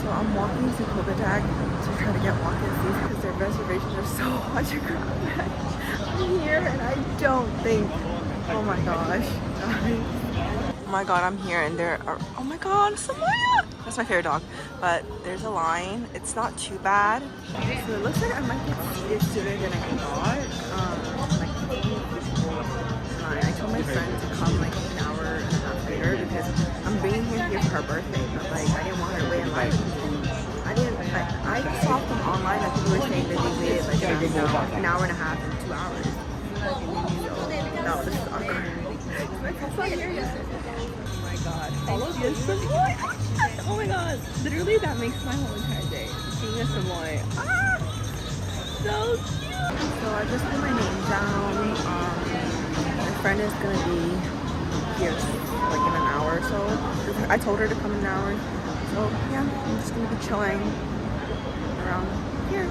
So I'm walking to Coqodaq to try to get walk-in seats because their reservations are so hard to grab. I'm here and I don't think, oh my gosh, guys. Oh my god, I'm here and there are, oh my god, Samaya! That's my favorite dog. But there's a line. It's not too bad. So it looks like I might get seated sooner than I thought. I told my friend to come like an hour and a half later because I'm bringing her here for her birthday, but like I didn't want her to wait in line. I saw them online that people were saying that they waited like an hour and a half and 2 hours. So that was awkward. My friend's not here yet. Oh my god. Oh my god. Literally that makes my whole entire day. Seeing a Samoy. Ah! So cute! So I just put my name down. My friend is gonna be here like in an hour or so. I told her to come in an hour. So yeah, I'm just gonna be chilling around here.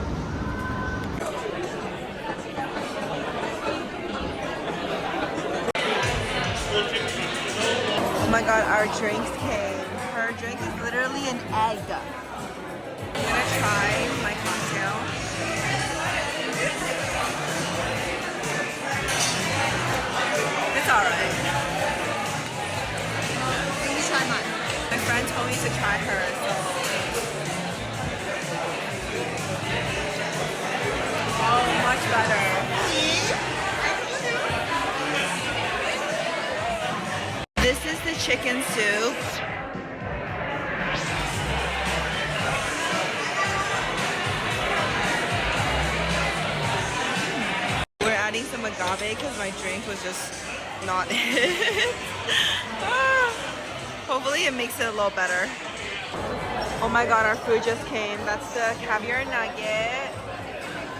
Oh my god, our drinks came. Her drink is literally an egg. I'm gonna try my cocktail. It's alright. Let me try mine. My friend told me to try hers. Oh, much better. This is the chicken soup. We're adding some agave because my drink was just not it. Hopefully it makes it a little better. Oh my god, our food just came. That's the caviar nugget.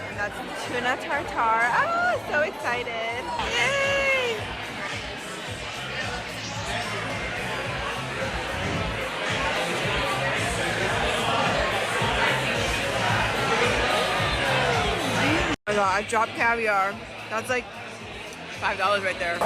And that's the tuna tartare. Ah, so excited. Yay! Oh my god, I dropped caviar. That's like $5 right there.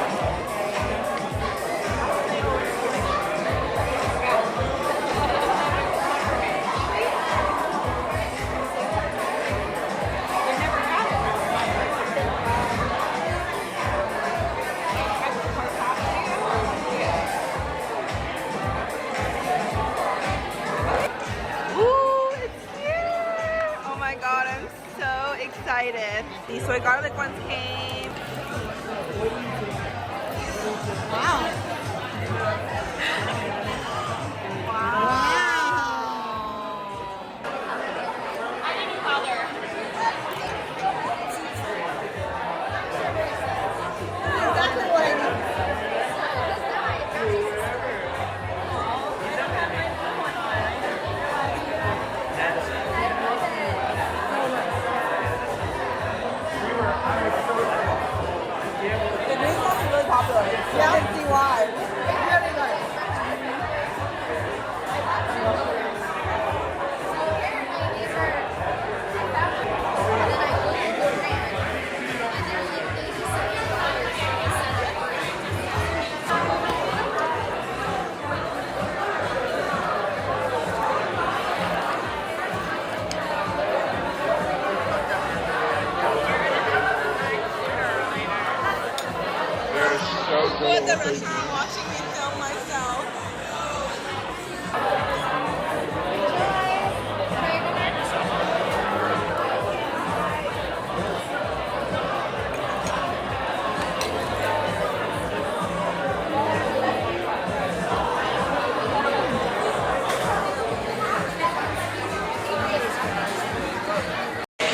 Excited. These soy garlic ones came. Wow. Yeah, I see why. We're at the restaurant watching me film myself.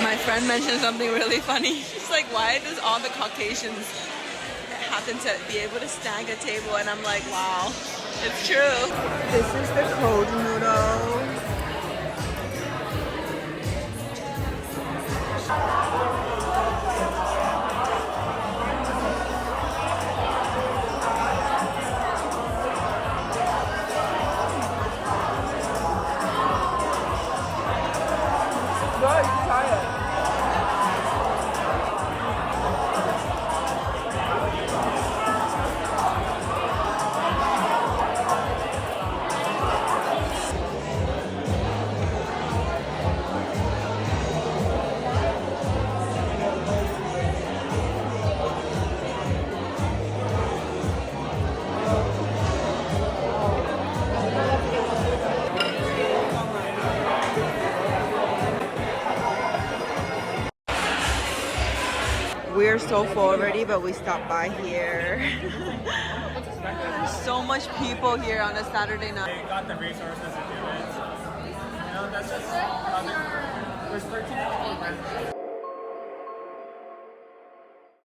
My friend mentioned something really funny. She's like, why does all the Caucasians happen to be able to snag a table? And I'm like, wow, it's true. This is the cold noodle. Good, try it. We're so full already, but we stopped by here. There's so much people here on a Saturday night. They got the resources to do it. You know, that's just how there's 13 people.